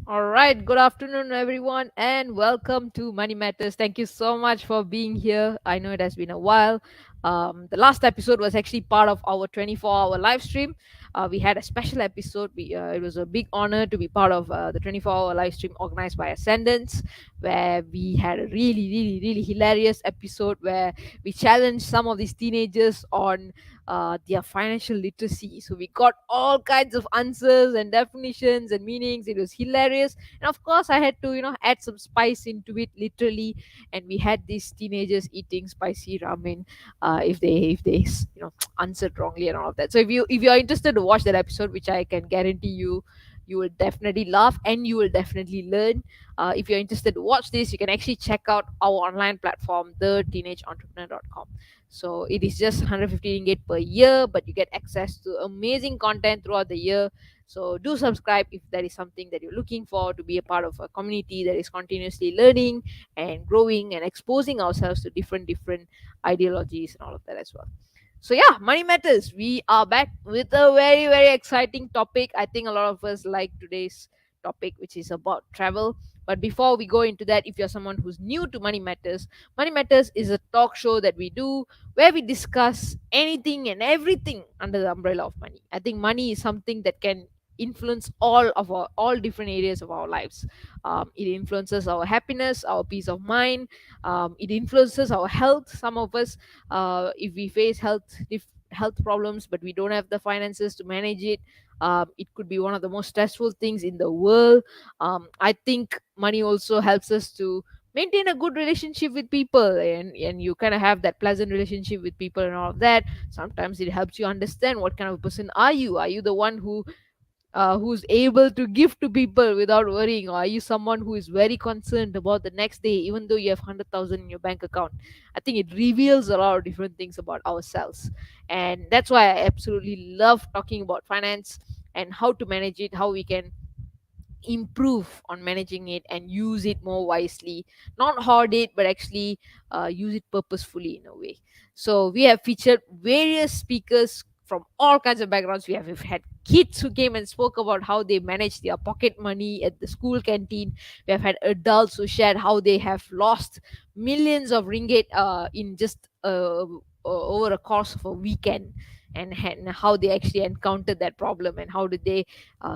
All right, good afternoon, everyone, and welcome to Money Matters. Thank you so much for being here. I know it has been a while. The last episode was actually part of our 24-hour live stream. We had a special episode. It was a big honor to be part of the 24-hour live stream organized by Ascendance, where we had a really, really, really hilarious episode where we challenged some of these teenagers on their financial literacy. So we got all kinds of answers and definitions and meanings. It was hilarious, and of course, I had to add some spice into it, literally. And we had these teenagers eating spicy ramen if they answered wrongly and all of that. So if you are interested to watch that episode, which I can guarantee you. You will definitely laugh and you will definitely learn. If you're interested to watch this, you can actually check out our online platform, theteenageentrepreneur.com. So it is just 150 ringgit per year, but you get access to amazing content throughout the year. So do subscribe if that is something that you're looking for, to be a part of a community that is continuously learning and growing and exposing ourselves to different ideologies and all of that as well. So yeah, money matters. We are back with a very exciting topic. I think a lot of us like today's topic, which is about travel. But before we go into that, if you're someone who's new to Money Matters is a talk show that we do where we discuss anything and everything under the umbrella of money. I think money is something that can influence all different areas of our lives. It influences our happiness, our peace of mind. It influences our health. Some of us, if we face health problems but we don't have the finances to manage it, it could be one of the most stressful things in the world. I think money also helps us to maintain a good relationship with people, and you kind of have that pleasant relationship with people and all of that. Sometimes it helps you understand what kind of a person are you the one who's able to give to people without worrying, or are you someone who is very concerned about the next day even though you have 100,000 in your bank account? I think it reveals a lot of different things about ourselves, and that's why I absolutely love talking about finance and how to manage it, how we can improve on managing it and use it more wisely, not hoard it but actually use it purposefully in a way. So we have featured various speakers from all kinds of backgrounds. We've had kids who came and spoke about how they manage their pocket money at the school canteen. We have had adults who shared how they have lost millions of ringgit in just over a course of a weekend, and how they actually encountered that problem and how did they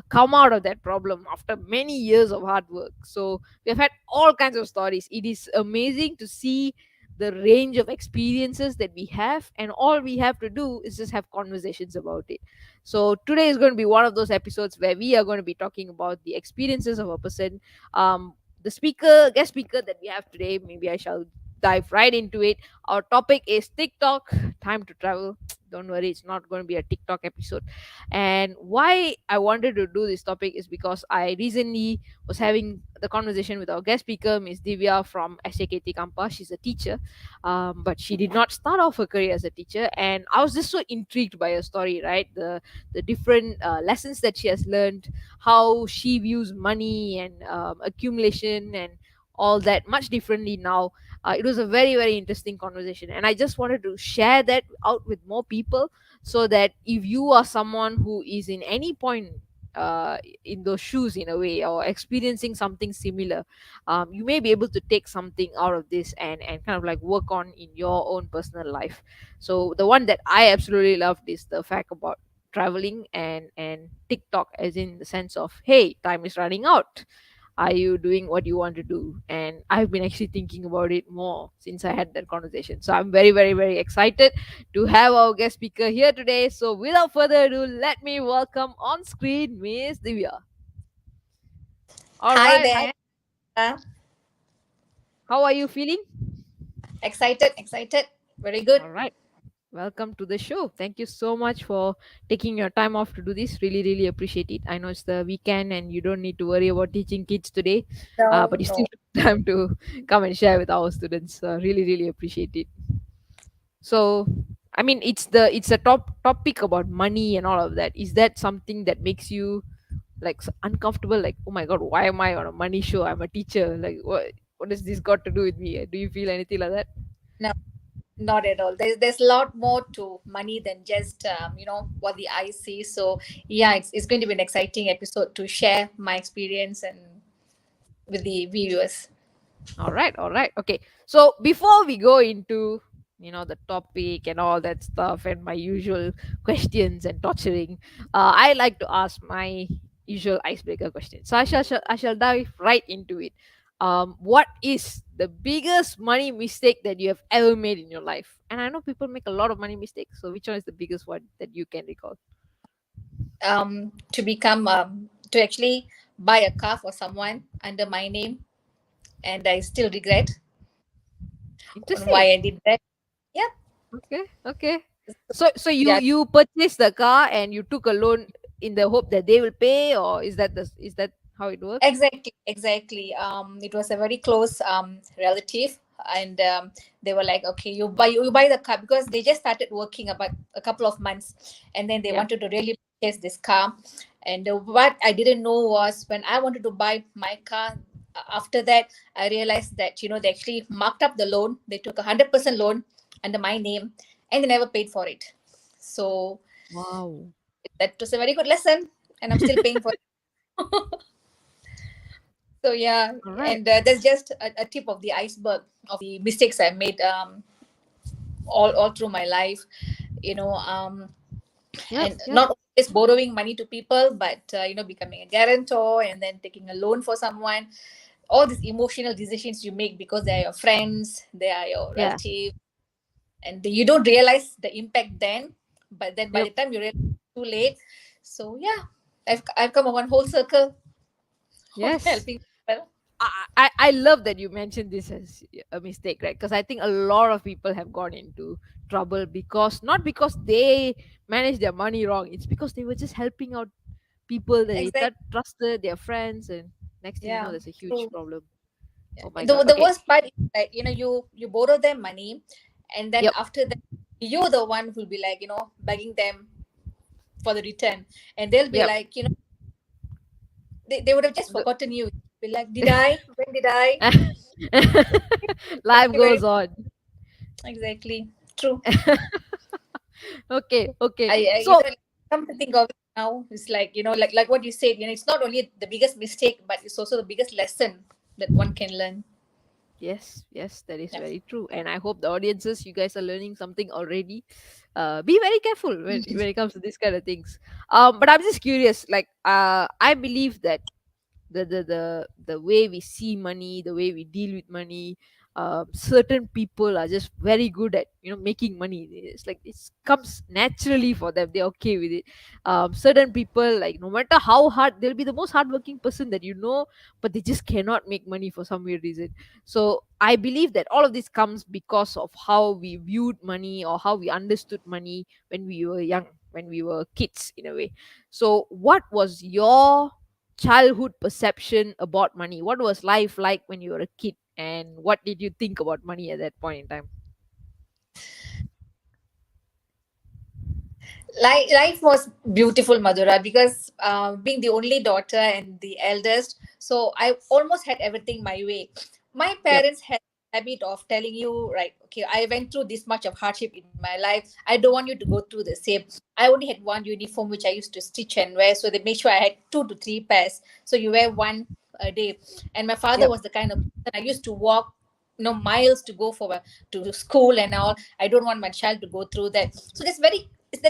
come out of that problem after many years of hard work. So we have had all kinds of stories. It is amazing to see the range of experiences that we have, and all we have to do is just have conversations about it. So today is going to be one of those episodes where we are going to be talking about the experiences of a person. The guest speaker that we have today, maybe I shall dive right into it. Our topic is TikTok, time to travel. Don't worry, it's not going to be a TikTok episode. And why I wanted to do this topic is because I recently was having the conversation with our guest speaker, Miss Divya from SJKT Kampa. She's a teacher, but she did not start off her career as a teacher. And I was just so intrigued by her story, right? The different lessons that she has learned, how she views money and accumulation and all that much differently now. It was a very interesting conversation, and I just wanted to share that out with more people, so that if you are someone who is in any point in those shoes in a way, or experiencing something similar, you may be able to take something out of this and kind of like work on in your own personal life. So the one that I absolutely loved is the fact about traveling and TikTok, as in the sense of, hey, time is running out, are you doing what you want to do? And I've been actually thinking about it more since I had that conversation. So I'm very excited to have our guest speaker here today. So without further ado, let me welcome on screen Miss Divya. All Hi right. there. Uh, How are you feeling? excited. Very good. All right. Welcome to the show. Thank you so much for taking your time off to do this. Really appreciate it. I know it's the weekend and you don't need to worry about teaching kids today, No, but you still no. took time to come and share with our students. Really appreciate it. So, I mean, it's a topic about money and all of that. Is that something that makes you like uncomfortable? Like, oh my god, why am I on a money show? I'm a teacher. Like, what has this got to do with me? Do you feel anything like that? No, not at all. There's a lot more to money than just what the eye sees. So yeah, it's going to be an exciting episode to share my experience and with the viewers. All right, all right. Okay. So before we go into the topic and all that stuff and my usual questions and torturing, I like to ask my usual icebreaker question. So I shall dive right into it. What is the biggest money mistake that you have ever made in your life? And I know people make a lot of money mistakes. So which one is the biggest one that you can recall? To actually buy a car for someone under my name, and I still regret on Interesting. why I did that. Yeah. Okay, okay. So you Yeah. you purchased the car and you took a loan in the hope that they will pay, or is that how it works? Exactly, exactly. It was a very close relative, and they were like, "Okay, you buy the car," because they just started working about a couple of months, and then they Yeah. wanted to really purchase this car. And what I didn't know was when I wanted to buy my car. After that, I realized that they actually marked up the loan. They took 100% loan under my name, and they never paid for it. So Wow. that was a very good lesson, and I'm still paying for. So yeah, All right. and that's just a tip of the iceberg of the mistakes I made all through my life. You know, Yep. and Yep. not always borrowing money to people, but becoming a guarantor and then taking a loan for someone. All these emotional decisions you make because they are your friends, they are your Yeah. relatives, and you don't realize the impact then. But then by Yep. the time you realize, it's too late. So yeah, I've come a one whole circle of Yes. helping people. I love that you mentioned this as a mistake, right? Because I think a lot of people have gone into trouble because not because they managed their money wrong. It's because they were just helping out people that they Exactly. trusted, their friends, and next thing you know, Yeah. there's a huge True. problem. Oh my god. The Okay. worst part is that you borrow them money, and then Yep. after that you're the one who'll be like begging them for the return, and they'll be Yep. like they would have just The- forgotten you. Be like, did I? When did I? Life Very very goes on. exactly true. Okay. Okay. I So come to think of it now, it's like like what you said. It's not only the biggest mistake, but it's also the biggest lesson that one can learn. yes, yes, that is Yeah. very true. And I hope the audiences, you guys are learning something already. Be very careful when it comes to these kind of things. But I'm just curious. Like, I believe that the way we see money, the way we deal with money, certain people are just very good at making money. It's like it comes naturally for them. They're okay with it. Certain people, like, no matter how hard, they'll be the most hardworking person that but they just cannot make money for some weird reason. So I believe that all of this comes because of how we viewed money or how we understood money when we were young, when we were kids, in a way. So what was your childhood perception about money? What was life like when you were a kid? And what did you think about money at that point in time? Life was beautiful, Madhura, because being the only daughter and the eldest, so I almost had everything my way. My Yep. parents had a habit of telling you, right, okay, I went through this much of hardship in my life. I don't want you to go through the same. I only had one uniform which I used to stitch and wear, so they made sure I had 2 to 3 pairs. So you wear one a day. And my father Yep. was the kind of person I used to walk miles to go for to school and all. I don't want my child to go through that. So that's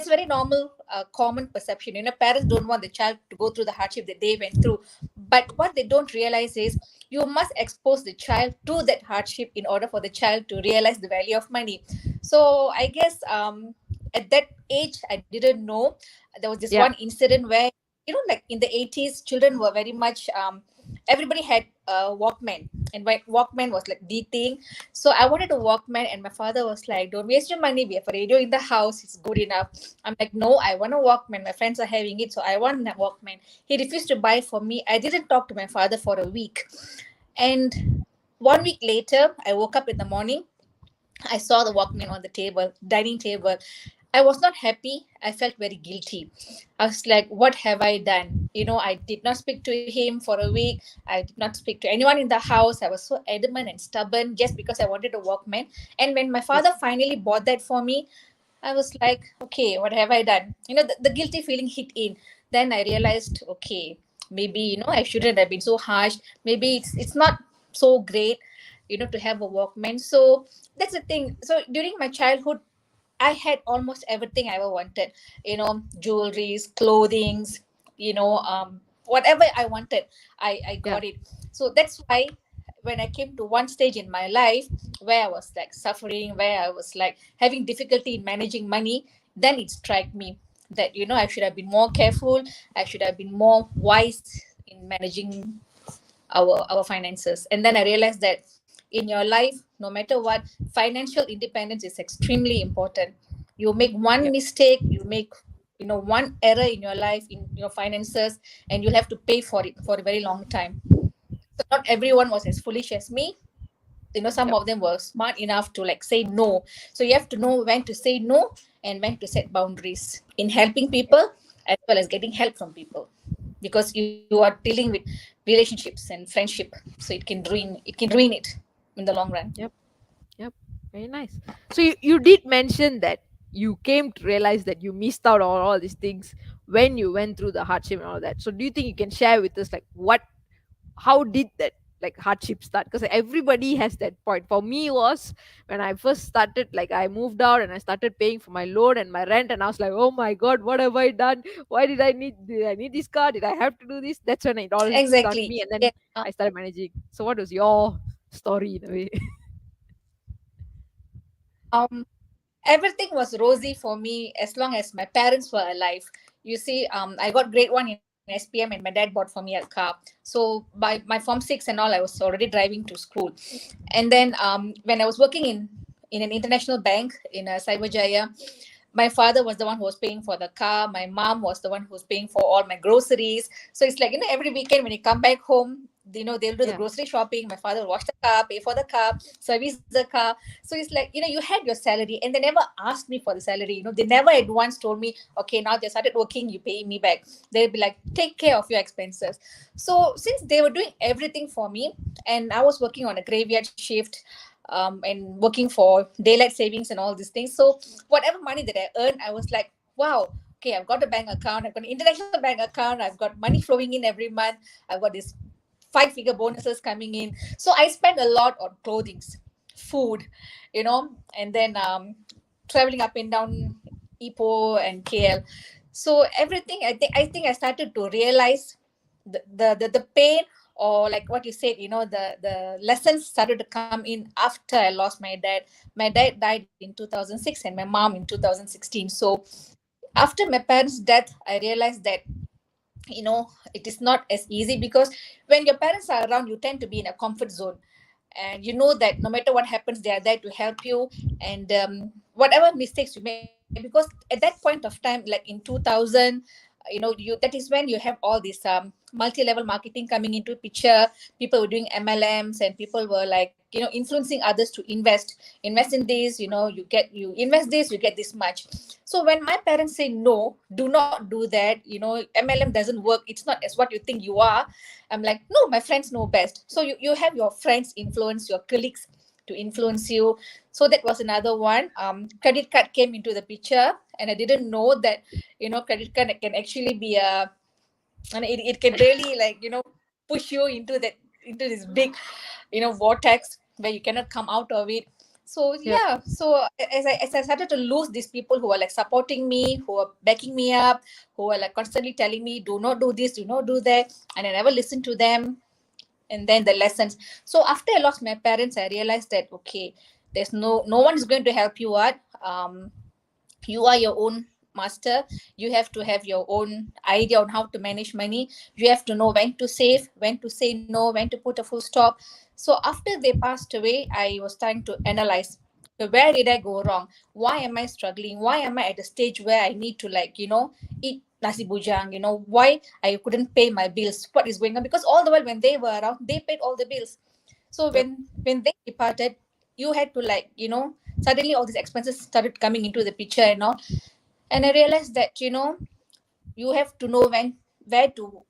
very normal, common perception. Parents don't want the child to go through the hardship that they went through. But what they don't realize is you must expose the child to that hardship in order for the child to realize the value of money. So I guess at that age, I didn't know. There was this one Yeah. incident where, like in the 80s, children were very much, everybody had a Walkman. And Walkman was like the thing. So I wanted a Walkman, and my father was like, "Don't waste your money. We have a radio in the house. It's good enough." I'm like, "No, I want a Walkman. My friends are having it, so I want a Walkman." He refused to buy for me. I didn't talk to my father for a week. And 1 week later, I woke up in the morning. I saw the Walkman on the table, dining table. I was not happy. I felt very guilty. I was like, what have I done? I did not speak to him for a week. I did not speak to anyone in the house. I was so adamant and stubborn just because I wanted a Walkman. And when my Yep. father finally bought that for me, I was like, okay, what have I done? The guilty feeling hit in. Then I realized, okay, maybe I shouldn't have been so harsh. Maybe it's not so great, to have a Walkman. So that's the thing. So during my childhood, I had almost everything I ever wanted, jewelries, clothings, whatever I wanted, I Yeah. got it. So that's why when I came to one stage in my life where I was like suffering, where I was like having difficulty in managing money, then it struck me that, I should have been more careful. I should have been more wise in managing our finances. And then I realized that in your life, no matter what, financial independence is extremely important. You make one Yeah. mistake, you make one error in your life, in your finances, and you'll have to pay for it for a very long time. So not everyone was as foolish as me. Some Yep. of them were smart enough to like say no. So you have to know when to say no and when to set boundaries in helping people as well as getting help from people, because you are dealing with relationships and friendship, so it can ruin it in the long run. Yep. Yep. Very nice. So you did mention that you came to realize that you missed out on all these things when you went through the hardship and all that. So do you think you can share with us like how did that like hardship start? Because everybody has that point. For me was when I first started, like I moved out and I started paying for my loan and my rent, and I was like, oh my god, what have I done? Why did I need this car? Did I have to do this? That's when it all hit on Exactly. me, and then Yeah. I started managing. So what was your story in a way? um Everything was rosy for me as long as my parents were alive. You see, I got grade one in SPM and my dad bought for me a car. So by my form six and all, I was already driving to school. And then when I was working in an international bank in Cyberjaya, my father was the one who was paying for the car. My mom was the one who was paying for all my groceries. So it's like, every weekend when you come back home, they'll do the Yeah. grocery shopping. My father will wash the car, pay for the car, service the car. So it's like, you had your salary, and they never asked me for the salary. They never at once told me, okay, now they started working, you pay me back. They'll be like, take care of your expenses. So since they were doing everything for me, and I was working on a graveyard shift, and working for daylight savings and all these things. So whatever money that I earned, I was like, wow, okay, I've got a bank account, I've got an international bank account, I've got money flowing in every month, I've got this 5-figure bonuses coming in. So I spend a lot on clothings, food, and then traveling up and down Ipoh and KL. So everything, I think I started to realize the pain, or like what you said, the lessons started to come in after I lost my dad. My dad died in 2006 and my mom in 2016. So after my parents' death, I realized that it is not as easy, because when your parents are around, you tend to be in a comfort zone, and you know that no matter what happens, they are there to help you. And whatever mistakes you make, because at that point of time, like in 2000, that is when you have all this multi-level marketing coming into picture. People were doing MLMs, and people were like, influencing others to invest in this. You invest this, you get this much. So when my parents say no, do not do that, MLM doesn't work, it's not as what you think you are, I'm like, no, my friends know best. So you have your friends influence, your colleagues to influence you. So that was another one. Credit card came into the picture, and I didn't know that credit card can actually be and it can really, like, push you into this big vortex where you cannot come out of it. So Yep. yeah, so as I started to lose these people who are like supporting me, who are backing me up, who are like constantly telling me, do not do this, do not do that, and I never listened to them. And then the lessons. So after I lost my parents, I realized that, okay, there's no one is going to help you out. You are your own master. You have to have your own idea on how to manage money. You have to know when to save, when to say no, when to put a full stop. So after they passed away, I was trying to analyze, so where did I go wrong? Why am I struggling? Why am I at a stage where I need to, like, eat nasi bujang? Why I couldn't pay my bills? What is going on? Because all the while when they were around, they paid all the bills. So Yep. when they departed, you had to, like, suddenly all these expenses started coming into the picture and all. And I realized that, you have to know where to,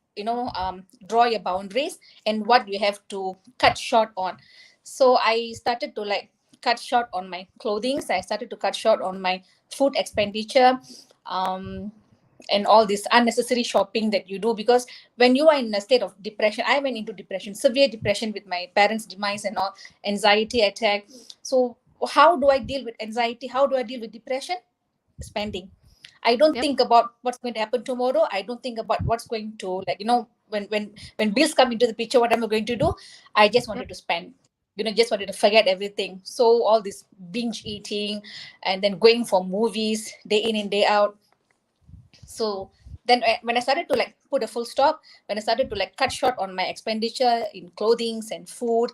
draw your boundaries, and what you have to cut short on. So I started to, like, cut short on my clothing. I started to cut short on my food expenditure. um and all this unnecessary shopping that you do. Because when you are in a state of depression, I went into depression, severe depression, with my parents' demise and all, anxiety attack. So how do I deal with anxiety? How do I deal with depression? Spending. I don't Yep. think about what's going to happen tomorrow. I don't think about what's going to, like, when bills come into the picture, what am I going to do? I just Yep. wanted to spend. Just wanted to forget everything. So all this binge eating, and then going for movies day in and day out. So then when I started to like put a full stop, when I started to like cut short on my expenditure in clothings and food,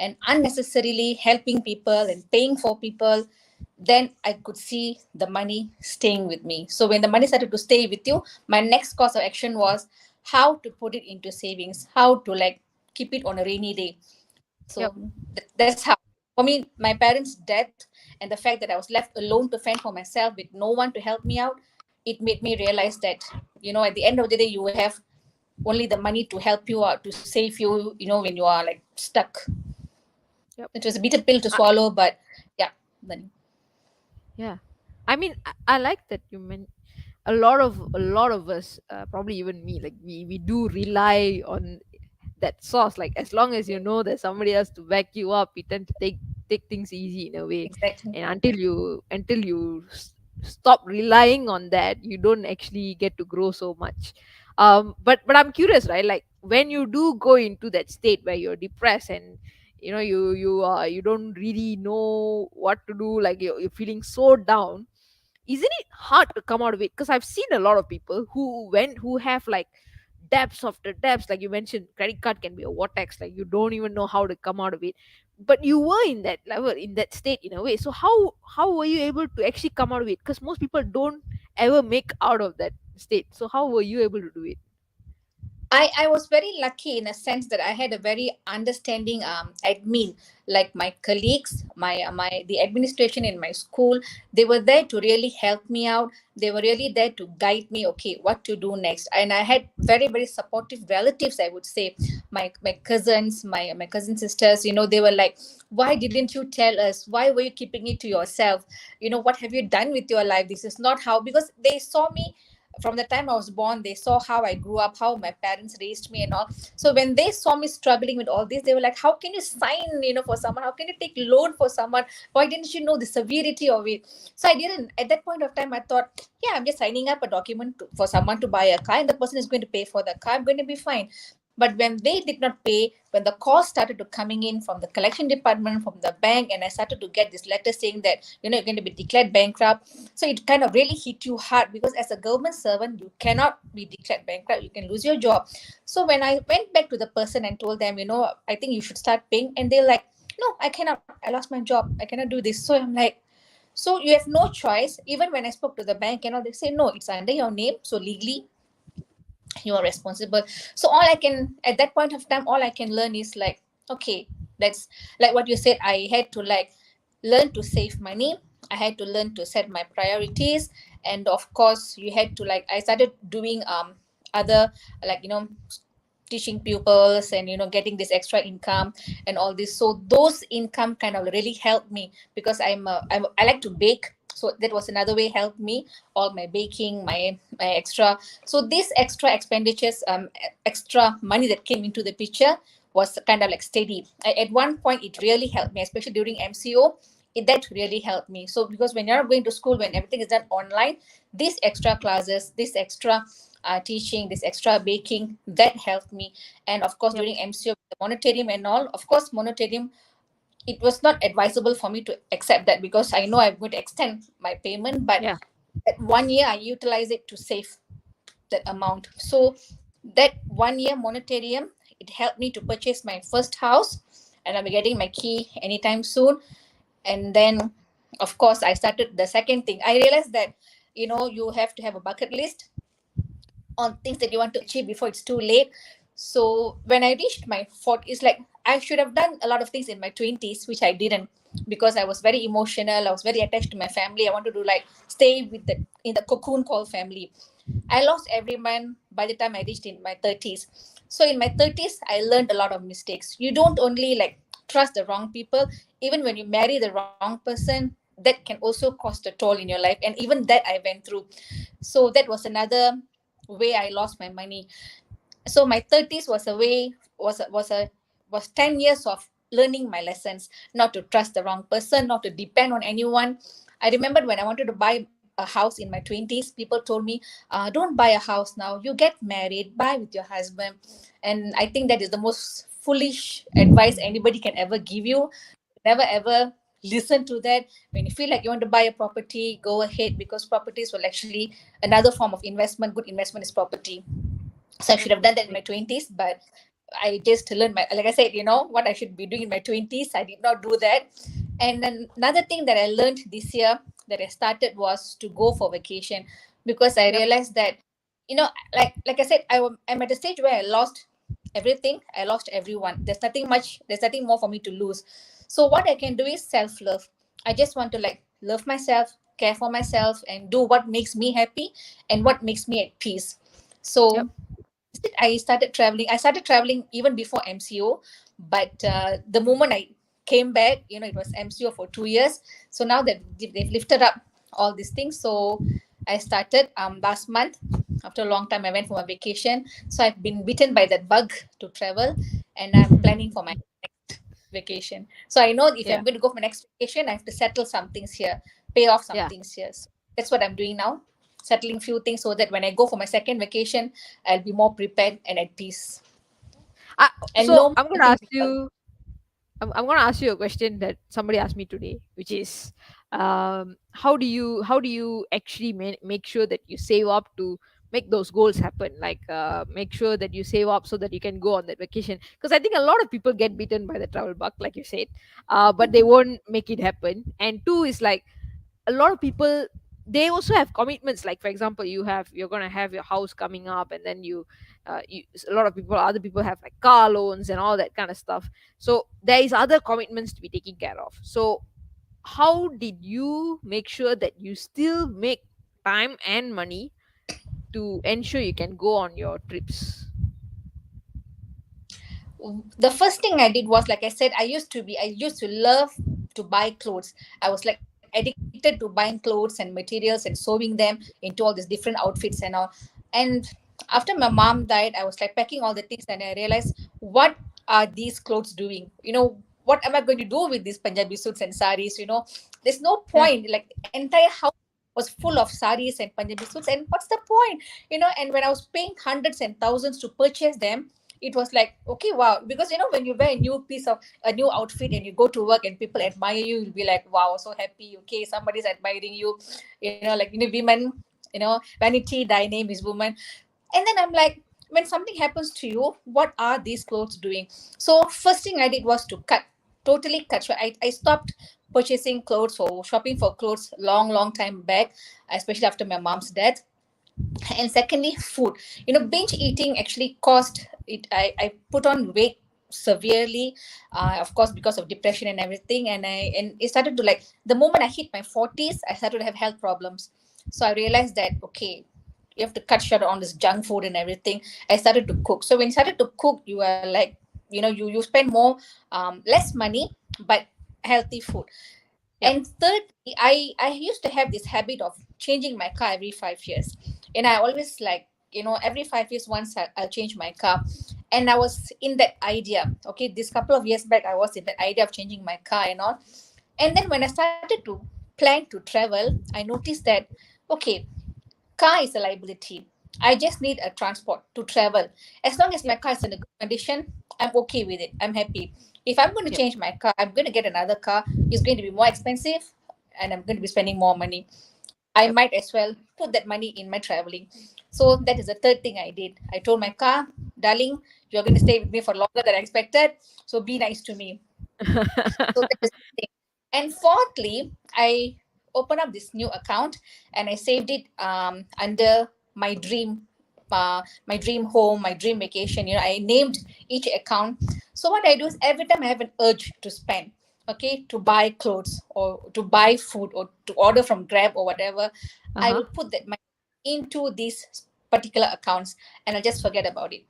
and unnecessarily helping people and paying for people, then I could see the money staying with me. So when the money started to stay with you, my next course of action was how to put it into savings, how to like keep it on a rainy day. Yep. So that's how, for me, my parents' death and the fact that I was left alone to fend for myself with no one to help me out, it made me realize that, at the end of the day, you have only the money to help you out, to save you, when you are like stuck. Yep. It was a bitter pill to swallow, but yeah, then Yeah. I mean, I like that you meant a lot of us, probably even me, like we do rely on that source. Like as long as you know there's somebody else to back you up, you tend to take things easy in a way. exactly. And until you stop relying on that, you don't actually get to grow so much. But I'm curious, right? Like when you do go into that state where you're depressed and you don't really know what to do, like you're feeling so down, isn't it hard to come out of it? Because I've seen a lot of people who have like debts after debts, like you mentioned, credit card can be a vortex, like you don't even know how to come out of it. But you were in that level, in that state, in a way. So how were you able to actually come out of it? Because most people don't ever make out of that state. So how were you able to do it? I was very lucky in a sense that I had a very understanding admin, like my colleagues, my the administration in my school. They were there to really help me out. They were really there to guide me. Okay, what to do next? And I had very very supportive relatives. I would say my cousins, my cousin sisters. They were like, why didn't you tell us? Why were you keeping it to yourself? What have you done with your life? This is not how, because they saw me from the time I was born. They saw how I grew up, how my parents raised me and all. So when they saw me struggling with all this, they were like, how can you sign, for someone? How can you take loan for someone? Why didn't you know the severity of it? So I didn't. At that point of time, I thought, yeah, I'm just signing up a document for someone to buy a car, and the person is going to pay for the car. I'm going to be fine. But when they did not pay, when the calls started to coming in from the collection department, from the bank, and I started to get this letter saying that, you're going to be declared bankrupt. So it kind of really hit you hard, because as a government servant, you cannot be declared bankrupt. You can lose your job. So when I went back to the person and told them, I think you should start paying, and they're like, no, I cannot. I lost my job. I cannot do this. So I'm like, so you have no choice. Even when I spoke to the bank and all, they say, no, it's under your name. So legally, you are responsible. So all I can, at that point of time, all I can learn is like, okay, that's like what you said. I had to like learn to save money. I had to learn to set my priorities. And of course, you had to like, I started doing other, like, teaching pupils, and getting this extra income and all this. So those income kind of really helped me, because I like to bake. So that was another way helped me, all my baking, my extra. So these extra expenditures, extra money that came into the picture was kind of like steady. At one point, it really helped me, especially during MCO. That really helped me. So because when you're not going to school, when everything is done online, these extra classes, this extra teaching, this extra baking, that helped me. And of course, Yep. during MCO, the monetarium and all, of course, monetarium, it was not advisable for me to accept that, because I know I'm going to extend my payment. But Yeah. at 1 year, I utilize it to save that amount. So that 1 year monetarium, it helped me to purchase my first house, and I'll be getting my key anytime soon. And then, of course, I started the second thing. I realized that, you have to have a bucket list on things that you want to achieve before it's too late. So when I reached my 40s, it's like I should have done a lot of things in my 20s, which I didn't, because I was very emotional. I was very attached to my family. I wanted to like stay with the in the cocoon called family. I lost everyone by the time I reached in my 30s. So in my 30s, I learned a lot of mistakes. You don't only like trust the wrong people. Even when you marry the wrong person, that can also cost a toll in your life. And even that I went through. So that was another way I lost my money. So my 30s was a way was 10 years of learning my lessons, not to trust the wrong person, not to depend on anyone. I remembered when I wanted to buy a house in my 20s, people told me, don't buy a house now, you get married, buy with your husband. And I think that is the most foolish advice anybody can ever give you. Never ever listen to that. When you feel like you want to buy a property, go ahead, because properties will actually another form of investment. Good investment is property. So I should have done that in my 20s, but I just learned my, like I said, what I should be doing in my 20s. I did not do that. And then another thing that I learned this year that I started was to go for vacation, because I Yep. realized that, like I said, I'm at a stage where I lost everything. I lost everyone. There's nothing more for me to lose. So what I can do is self-love. I just want to like love myself, care for myself, and do what makes me happy and what makes me at peace. Yep. So I started traveling. I started traveling even before MCO, but the moment I came back, it was MCO for 2 years. So now that they've lifted up all these things, so I started last month. After a long time, I went for a vacation. So I've been bitten by that bug to travel, and I'm planning for my vacation. So I know if Yeah. I'm going to go for my next vacation, I have to settle some things here, pay off some Yeah. things here. So that's what I'm doing now, settling few things so that when I go for my second vacation, I'll be more prepared and at peace. I, And so no I'm going more to thinking ask about. you. I'm going to ask you a question that somebody asked me today, which is, how do you actually make sure that you save up to make those goals happen? Like, make sure that you save up so that you can go on that vacation. Because I think a lot of people get bitten by the travel bug, like you said, but they won't make it happen. And two is like, a lot of people, they also have commitments. Like, for example, you're going to have your house coming up, and then you, a lot of people, other people have like car loans and all that kind of stuff. So there is other commitments to be taken care of. So how did you make sure that you still make time and money to ensure you can go on your trips? The first thing I did was, like I said, I used to love to buy clothes. I was like addicted to buying clothes and materials and sewing them into all these different outfits and all. And after my mom died, I was like packing all the things, and I realized, what are these clothes doing? What am I going to do with these Punjabi suits and saris? There's no Yeah. point. Like, entire house was full of saris and Punjabi suits, and what's the point? And when I was paying hundreds and thousands to purchase them, it was like, okay, wow. Because when you wear a new outfit and you go to work and people admire you, you'll be like, wow, so happy. Okay, somebody's admiring you. Like, women, vanity, thy name is woman. And then I'm like, when something happens to you, what are these clothes doing? So first thing I did was to cut, totally cut. So I stopped purchasing clothes or shopping for clothes long, long time back, especially after my mom's death. And secondly, food. Binge eating actually caused it. I put on weight severely, of course, because of depression and everything. And it started to, like, the moment I hit my 40s, I started to have health problems. So I realized that, okay, you have to cut short on this junk food and everything. I started to cook. So when you started to cook, you are like, you spend more, less money, but healthy food. Yep. And thirdly, I used to have this habit of changing my car every 5 years. And I always like, every 5 years once I'll change my car. And I was in that idea. Okay, this couple of years back, I was in that idea of changing my car and all. And then when I started to plan to travel, I noticed that, okay, car is a liability. I just need a transport to travel. As long as my Yep. car is in a good condition, I'm okay with it. I'm happy. If I'm going to Yep. change my car, I'm going to get another car. It's going to be more expensive, and I'm going to be spending more money. I Yep. might as well put that money in my traveling. So that is the third thing I did. I told my car, darling, you're going to stay with me for longer than I expected. So be nice to me. So that is the thing. And fourthly, I opened up this new account and I saved it under my dream home, my dream vacation. I named each account. So what I do is, every time I have an urge to spend, okay, to buy clothes or to buy food or to order from Grab or whatever, I Uh-huh. will put that money into these particular accounts, and I'll just forget about it.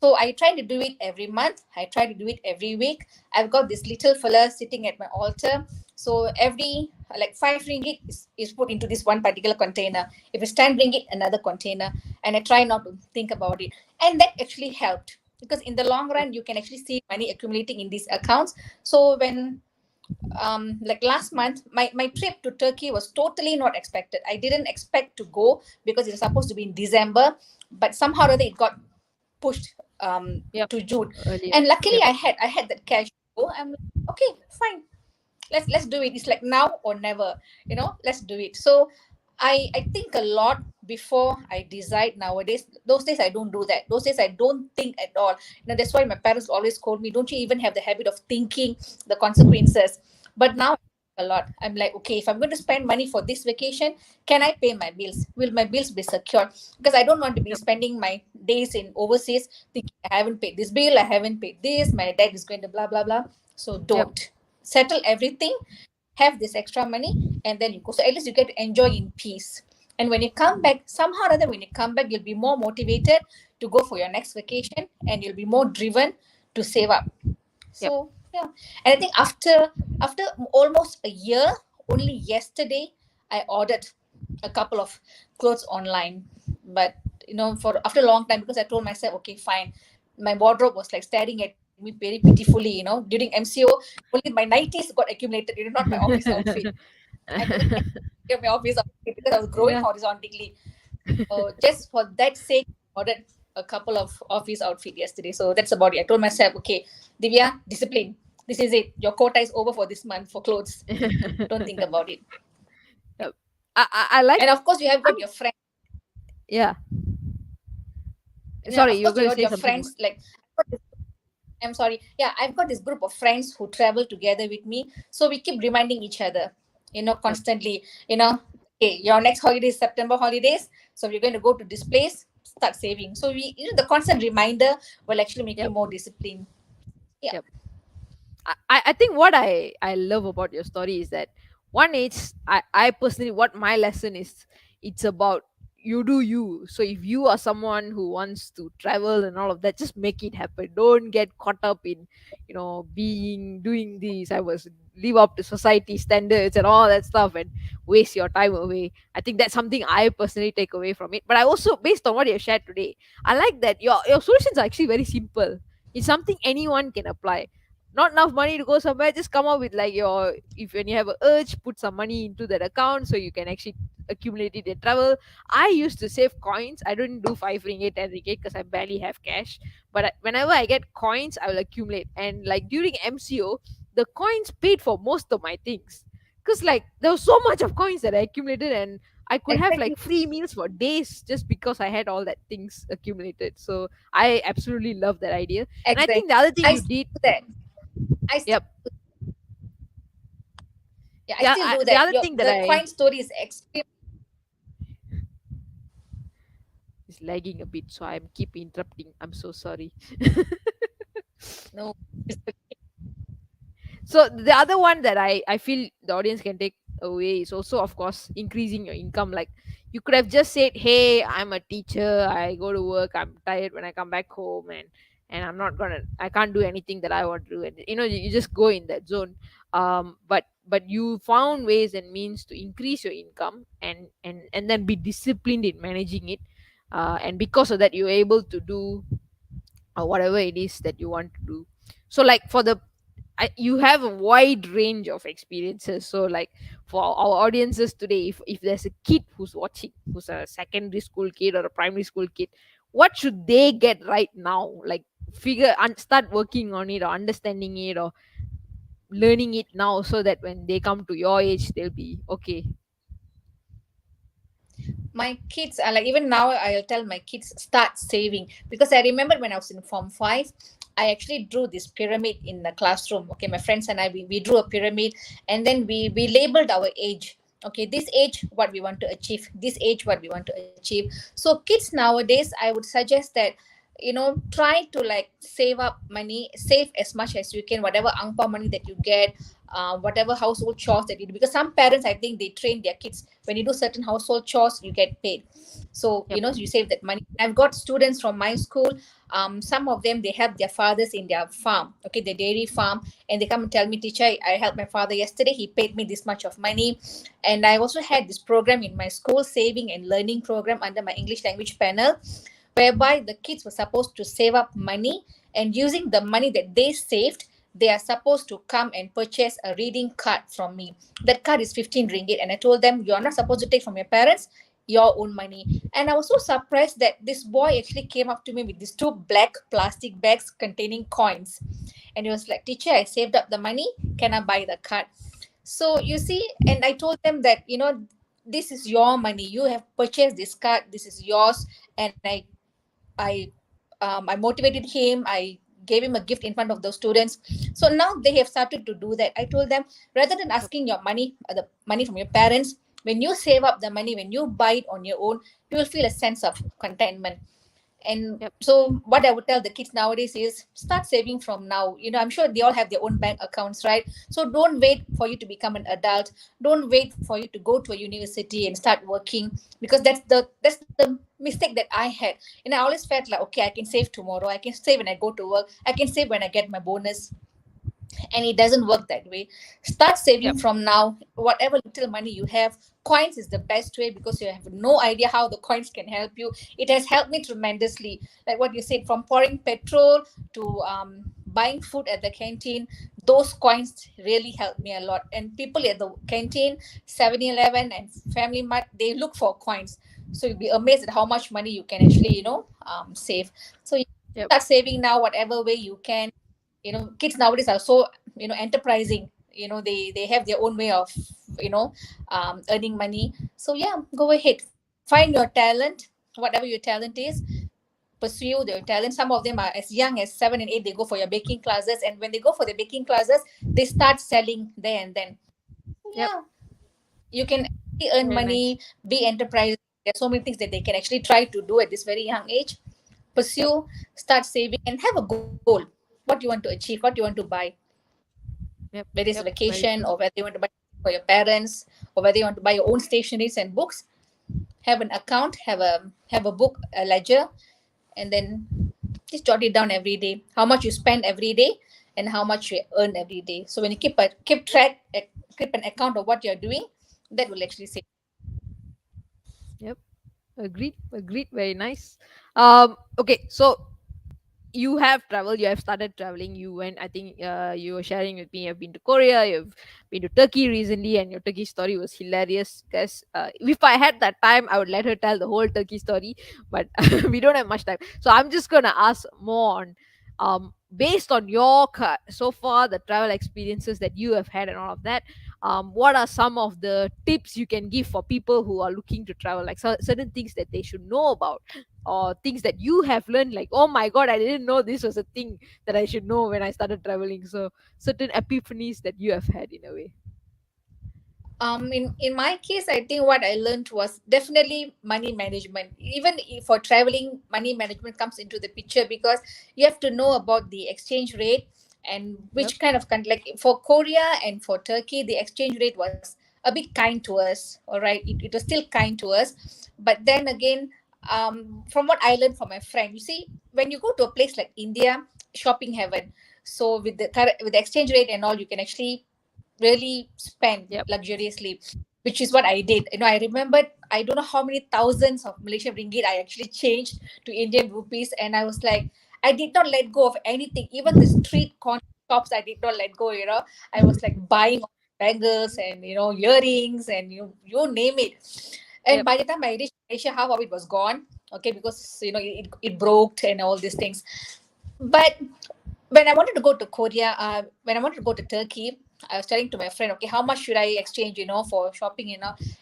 So I try to do it every month. I try to do it every week. I've got this little fella sitting at my altar. So every like 5 ringgit is put into this one particular container. If it's 10 ringgit, another container. And I try not to think about it. And that actually helped because in the long Yep. run, you can actually see money accumulating in these accounts. So when like last month, my trip to Turkey was totally not expected. I didn't expect to go because it was supposed to be in December, but somehow or other it got pushed Yep. to June. Earlier. And luckily Yep. I had that cash. So I'm like, okay, fine, let's do it. It's like now or never, let's do it. So I think a lot before I decide. Nowadays, those days I don't do that. Those days I don't think at all. That's why my parents always scold me, don't you even have the habit of thinking the consequences. But now a lot, I'm like, okay, if I'm going to spend money for this vacation, can I pay my bills? Will my bills be secured? Because I don't want to be Yep. spending my days in overseas thinking I haven't paid this bill, I haven't paid this, my dad is going to blah blah blah. So Yep. don't settle everything, have this extra money, and then you go. So at least you get to enjoy in peace. And when you come back, somehow or other, when you come back, you'll be more motivated to go for your next vacation, and you'll be more driven to save up. Yep. So yeah, and I think after almost a year, only yesterday I ordered a couple of clothes online. But for after a long time, because I told myself, okay, fine. My wardrobe was like staring at me very pitifully. During MCO, only my 90s got accumulated. Not my office outfit. I couldn't get my office outfit because I was growing Yeah. horizontally. So just for that sake, I ordered a couple of office outfit yesterday. So that's about it. I told myself, okay, Divya, discipline. This is it. Your quota is over for this month for clothes. Don't think about it. Yep. I like. And of course, you have got I'm, your friends. yeah. Yeah, Sorry, of you're course, you going to got say your something. friends. Like, I'm sorry. Yeah, I've got this group of friends who travel together with me. So we keep reminding each other, Yep. constantly, okay, your next holiday is September holidays. So we're going to go to this place, start saving. So the constant reminder will actually make you Yep. more disciplined. Yeah, Yep. I think what I love about your story is that one is I personally what my lesson is, it's about you do you. So if you are someone who wants to travel and all of that, just make it happen. Don't get caught up in, being doing this. I was live up to society standards and all that stuff and waste your time away. I think that's something I personally take away from it. But I also, based on what you shared today, I like that your solutions are actually very simple. It's something anyone can apply. Not enough money to go somewhere, just come up with like your, if when you have a urge, put some money into that account so you can actually accumulate it and travel. I used to save coins. I don't do 5 ringgit, 10 ringgit because I barely have cash. But whenever I get coins, I will accumulate. And like during MCO, the coins paid for most of my things, because like there was so much of coins that I accumulated, and I could have exactly. like free meals for days just because I had all that things accumulated. So I absolutely love that idea. And I Exactly. think the other thing I you still did. do that. I still, Yep. yeah, I still do The that. other thing that The I coin story is extreme. is lagging a bit, so I'm keep interrupting. I'm so sorry. No, So the other one that I feel the audience can take away is also, of course, increasing your income. Like you could have just said, "Hey, I'm a teacher. I go to work. I'm tired when I come back home, and I can't do anything that I want to do." And you just go in that zone. But you found ways and means to increase your income, and then be disciplined in managing it. And because of that, you're able to do whatever it is that you want to do. So like for you have a wide range of experiences. So like for our audiences today, if there's a kid who's watching, who's a secondary school kid or a primary school kid, what should they get right now? Like start working on it or understanding it or learning it now, so that when they come to your age, they'll be okay. my kids are like, even now I'll tell my kids start saving, because I remember when I was in form 5, I actually drew this pyramid in the classroom. Okay, my friends and I, we drew a pyramid, and then we labeled our age. Okay, this age what we want to achieve, this age what we want to achieve. So kids nowadays, I would suggest that try to like save up money, save as much as you can, whatever ang pao money that you get, whatever household chores that you do. Because some parents, I think, they train their kids, when you do certain household chores, you get paid. So, Yep. you save that money. I've got students from my school. Some of them, they help their fathers in their farm, okay, the dairy farm, and they come and tell me, teacher, I helped my father yesterday. He paid me this much of money. And I also had this program in my school, saving and learning program under my English language panel, whereby the kids were supposed to save up money, and using the money that they saved, they are supposed to come and purchase a reading card from me. That card is 15 ringgit, and I told them, you're not supposed to take from your parents, your own money. And I was so surprised that this boy actually came up to me with these two black plastic bags containing coins, and he was like, teacher, I saved up the money, can I buy the card? So you see, and I told them that, this is your money, you have purchased this card, this is yours. And I motivated him. I gave him a gift in front of those students. So now they have started to do that. I told them, rather than Yep. asking your money, the money from your parents, when you save up the money, when you buy it on your own, you will feel a sense of contentment. And Yep. so what I would tell the kids nowadays is, start saving from now. I'm sure they all have their own bank accounts, right? So don't wait for you to become an adult. Don't wait for you to go to a university and start working, because that's the mistake that I had. And I always felt like, okay, I can save tomorrow, I can save when I go to work, I can save when I get my bonus. And it doesn't work that way. Start saving Yep. from now. Whatever little money you have, coins is the best way, because you have no idea how the coins can help you. It has helped me tremendously, like what you said, from pouring petrol to buying food at the canteen. Those coins really helped me a lot. And people at the canteen, 7-Eleven and Family Mart, they look for coins. So you'll be amazed at how much money you can actually save. So you Yep. start saving now, whatever way you can. Kids nowadays are so enterprising. They have their own way of you know earning money. So yeah, go ahead, find your talent, whatever your talent is, pursue their talent. Some of them are as young as 7 and 8, they go for your baking classes, and when they go for the baking classes, they start selling there and then. Yep. Yeah, you can actually earn Very nice. money, be enterprising. There's so many things that they can actually try to do at this very young age. Yep. Pursue, start saving, and have a goal, what you want to achieve, what you want to buy, Yep. whether it's Yep. Very vacation, true. or whether you want to buy for your parents, or whether you want to buy your own stationeries and books. Have an account, have a book, a ledger, and then just jot it down every day, how much you spend every day and how much you earn every day. So when you keep track, keep an account of what you're doing, that will actually save. Yep. Agreed. Agreed. Very nice. Okay. So you have traveled, you have started traveling, you went, I think you were sharing with me, you've been to Korea, you've been to Turkey recently, and your Turkey story was hilarious. Because if I had that time, I would let her tell the whole Turkey story, but we don't have much time, so I'm just gonna ask more on, based on your so far the travel experiences that you have had and all of that. What are some of the tips you can give for people who are looking to travel, like certain things that they should know about, or things that you have learned, like, oh my god, I didn't know this was a thing that I should know when I started traveling. So certain epiphanies that you have had in a way. In my case, I think what I learned was definitely money management. Even for traveling, money management comes into the picture, because you have to know about the exchange rate, and Yep. which kind of country. Like for Korea and for Turkey, the exchange rate was a bit kind to us. All right, it was still kind to us, but then again, from what I learned from my friend, you see, when you go to a place like India, shopping heaven. So with the exchange rate and all, you can actually really spend Yep. luxuriously, which is what I did. I remembered, I don't know how many thousands of Malaysian ringgit I actually changed to Indian rupees, and I was like, I did not let go of anything, even the street corner shops. I did not let go. I was like buying bangles and earrings and you name it. And Yep. by the time I reached Malaysia, half of it was gone. Okay, because it broke and all these things. But when I wanted to go to Korea, when I wanted to go to Turkey, I was telling to my friend, okay, how much should I exchange, for shopping.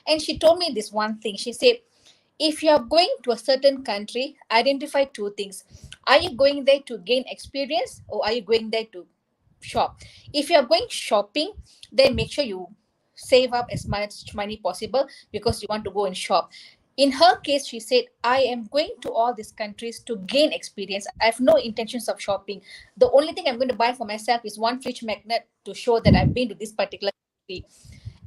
And she told me this one thing. She said, if you are going to a certain country, identify two things. Are you going there to gain experience, or are you going there to shop? If you are going shopping, then make sure you save up as much money possible, because you want to go and shop. In her case, she said, I am going to all these countries to gain experience. I have no intentions of shopping. The only thing I'm going to buy for myself is one fridge magnet to show that I've been to this particular country.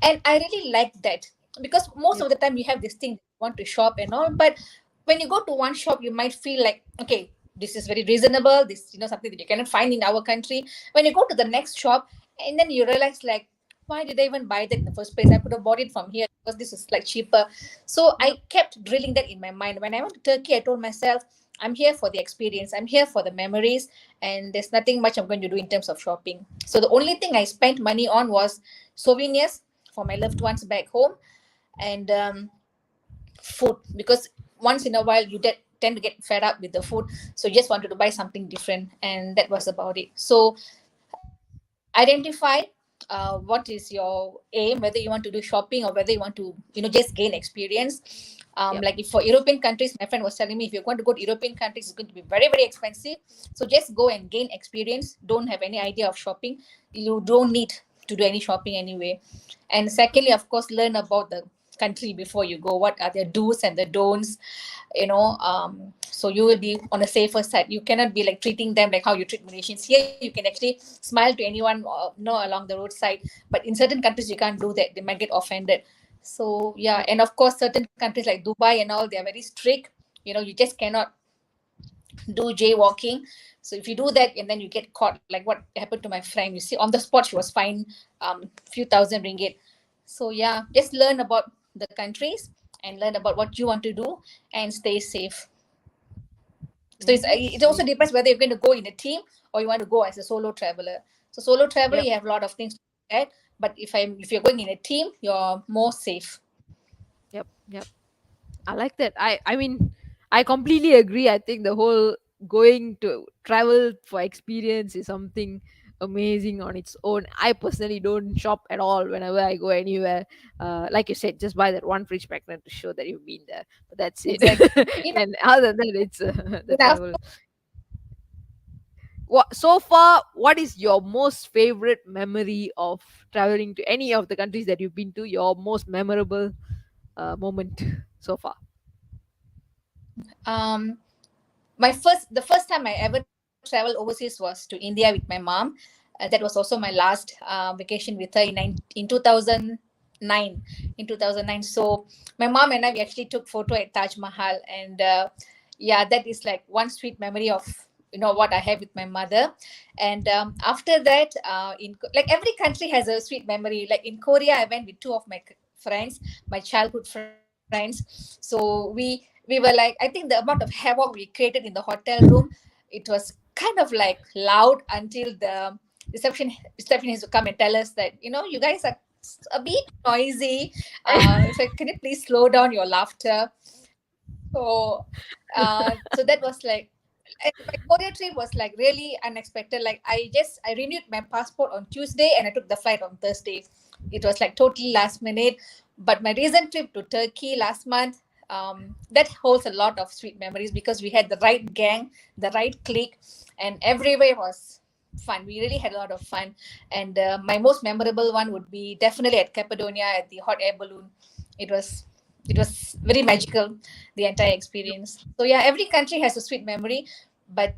And I really like that, because most Yep. of the time you have this thing, you want to shop and all, but when you go to one shop, you might feel like, okay, this is very reasonable, this, something that you cannot find in our country. When you go to the next shop, and then you realize, like, why did I even buy that in the first place? I could have bought it from here because this is like cheaper. So Yep. I kept drilling that in my mind. When I went to Turkey, I told myself, I'm here for the experience, I'm here for the memories, and there's nothing much I'm going to do in terms of shopping. So the only thing I spent money on was souvenirs for my loved ones back home, and food, because once in a while you tend to get fed up with the food, so just wanted to buy something different, and that was about it. So identify what is your aim, whether you want to do shopping or whether you want to just gain experience. Yep. Like, if for European countries, my friend was telling me, if you're going to go to European countries, it's going to be very, very expensive. So just go and gain experience. Don't have any idea of shopping. You don't need to do any shopping anyway. And secondly, of course, learn about the country before you go. What are the do's and the don'ts? So you will be on a safer side. You cannot be like treating them like how you treat Malaysians. Here you can actually smile to anyone, along the roadside, but in certain countries you can't do that. They might get offended. So yeah, Yep. and of course certain countries like Dubai and all, they are very strict. You just cannot do jaywalking. So if you do that and then you get caught, like what happened to my friend, you see, on the spot she was fined few thousand ringgit. So yeah, just learn about the countries and learn about what you want to do, and stay safe. So Very it nice. also Very nice. depends whether you're going to go in a team or you want to go as a solo traveler. So solo traveler, Yep. you have a lot of things to look at, but if you're going in a team, you're more safe. Yep. Yep. I like that. I mean, I completely agree. I think the whole going to travel for experience is something amazing on its own. I personally don't shop at all whenever I go anywhere. Like you said, just buy that one fridge magnet to show that you've been there. But that's it. Exactly. And other than that, it's the Enough. travel. What so far? What is your most favorite memory of traveling to any of the countries that you've been to? Your most memorable moment so far? Um, the first time I ever traveled overseas was to India with my mom. That was also my last vacation with her in 2009. In 2009, so my mom and I, we actually took photo at Taj Mahal, and yeah, that is like one sweet memory of what I have with my mother. And after that, like every country has a sweet memory. Like in Korea, I went with two of my friends, my childhood friends. So we were like, I think the amount of havoc we created in the hotel room, it was kind of like loud until the receptionist would come and tell us that you guys are a bit noisy. So can you please slow down your laughter? So that was like, and my Korea trip was like really unexpected. Like I renewed my passport on Tuesday and I took the flight on Thursday. It was like totally last minute. But my recent trip to Turkey last month, that holds a lot of sweet memories because we had the right gang, the right clique, and everywhere was fun. We really had a lot of fun. And my most memorable one would be definitely at Cappadocia at the hot air balloon. It was it was very magical, the entire experience. So yeah, every country has a sweet memory, but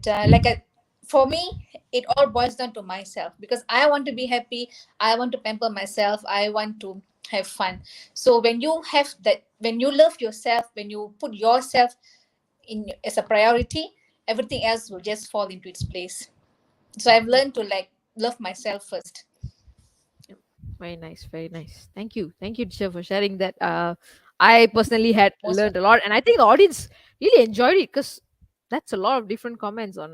for me, it all boils down to myself because I want to be happy. I want to pamper myself. I want to have fun. So when you love yourself, when you put yourself in as a priority, everything else will just fall into its place. So I've Yep. learned to like love myself first. Yep. Very nice, very nice. Thank you, Tisha, for sharing that. I personally had Most learned a lot, and I think the audience really enjoyed it because that's a lot of different comments on.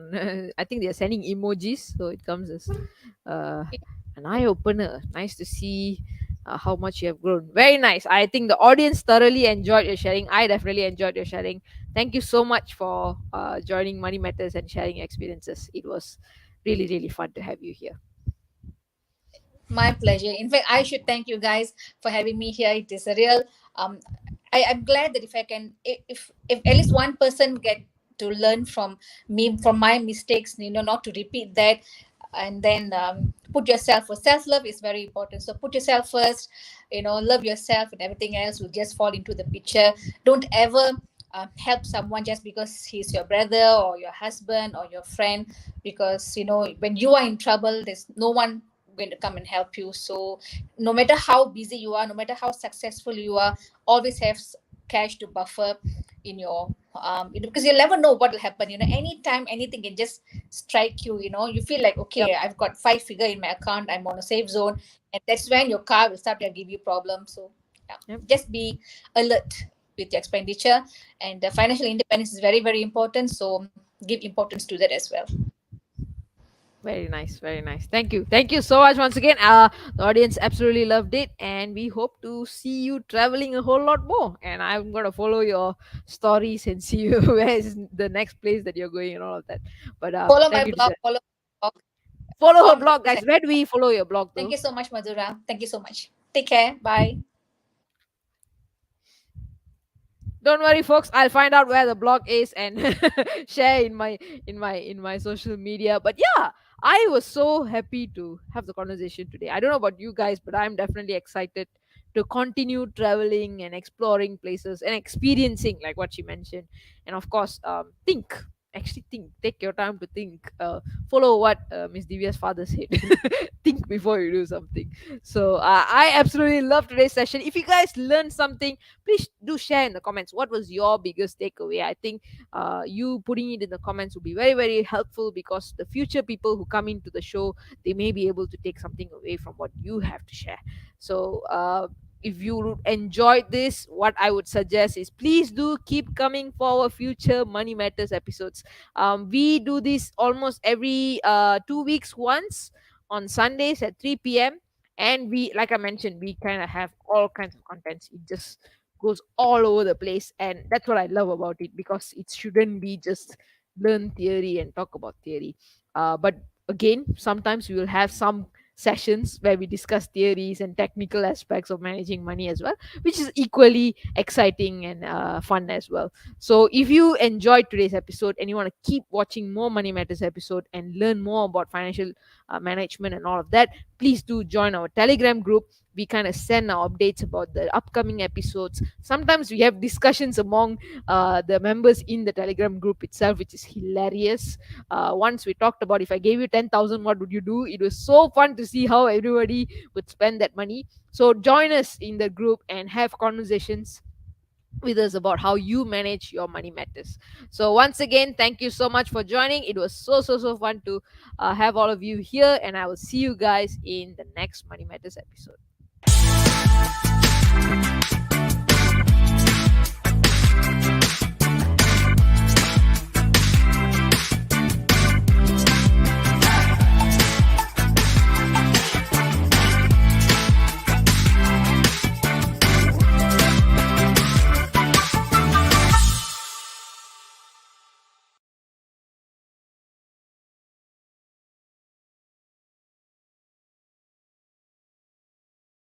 I think they're sending emojis, so it comes as uh, an eye opener. Nice to see how much you have grown. Very nice. I think the audience thoroughly enjoyed your sharing. I definitely enjoyed your sharing. Thank you so much for joining Money Matters and sharing your experiences. It was really, really fun to have you here. My pleasure. In fact, I should thank you guys for having me here. It is a real. Um, I'm glad that if I can, if at least one person get to learn from me, from my mistakes, not to repeat that. and then put yourself first. Self-love is very important, so put yourself first. Love yourself, and everything else will just fall into the picture. Don't ever help someone just because he's your brother or your husband or your friend, because when you are in trouble, there's no one going to come and help you. So no matter how busy you are, no matter how successful you are, always have cash to buffer in your because you'll never know what will happen. Anytime anything can just strike you. You feel like, Yep. okay, I've got 5 figure in my account, I'm on a safe zone, and that's when your car will start to give you problems. So yeah, Yep. just be alert with your expenditure, and financial independence is very, very important, so give importance to that as well. Very nice, very nice. Thank you so much once again. The audience absolutely loved it, and we hope to see you traveling a whole lot more. And I'm gonna follow your stories and see you where is the next place that you're going and all of that. But Follow my thank you to blog, share. follow my blog. Follow her All blog, matters. guys. Where do we follow your blog Thank though? you so much, Madhura. Thank you so much. Take care. Bye. Don't worry, folks. I'll find out where the blog is and share in my social media. But yeah, I was so happy to have the conversation today. I don't know about you guys, but I'm definitely excited to continue traveling and exploring places and experiencing, like what she mentioned. And of course, think. Actually, think. Take your time to think. Follow what Miss Divya's father said. Think before you do something. So I absolutely love today's session. If you guys learned something, please do share in the comments what was your biggest takeaway. I think you putting it in the comments will be very, very helpful, because the future people who come into the show, they may be able to take something away from what you have to share. So if you enjoyed this, what I would suggest is, please do keep coming for our future Money Matters episodes. We do this almost every 2 weeks once on Sundays at 3 p.m. And we, like I mentioned, we kind of have all kinds of contents. It just goes all over the place, and that's what I love about it, because it shouldn't be just learn theory and talk about theory. But again, sometimes we will have some sessions where we discuss theories and technical aspects of managing money as well, which is equally exciting and fun as well. So if you enjoyed today's episode and you want to keep watching more Money Matters episode and learn more about financial management and all of that, please do join our Telegram group. We kind of send our updates about the upcoming episodes. Sometimes we have discussions among the members in the Telegram group itself, which is hilarious. Once we talked about, if I gave you 10,000, what would you do? It was so fun to see how everybody would spend that money. So join us in the group and have conversations with us about how you manage your money matters. So once again, thank you so much for joining. It was so fun to have all of you here, and I will see you guys in the next Money Matters episode.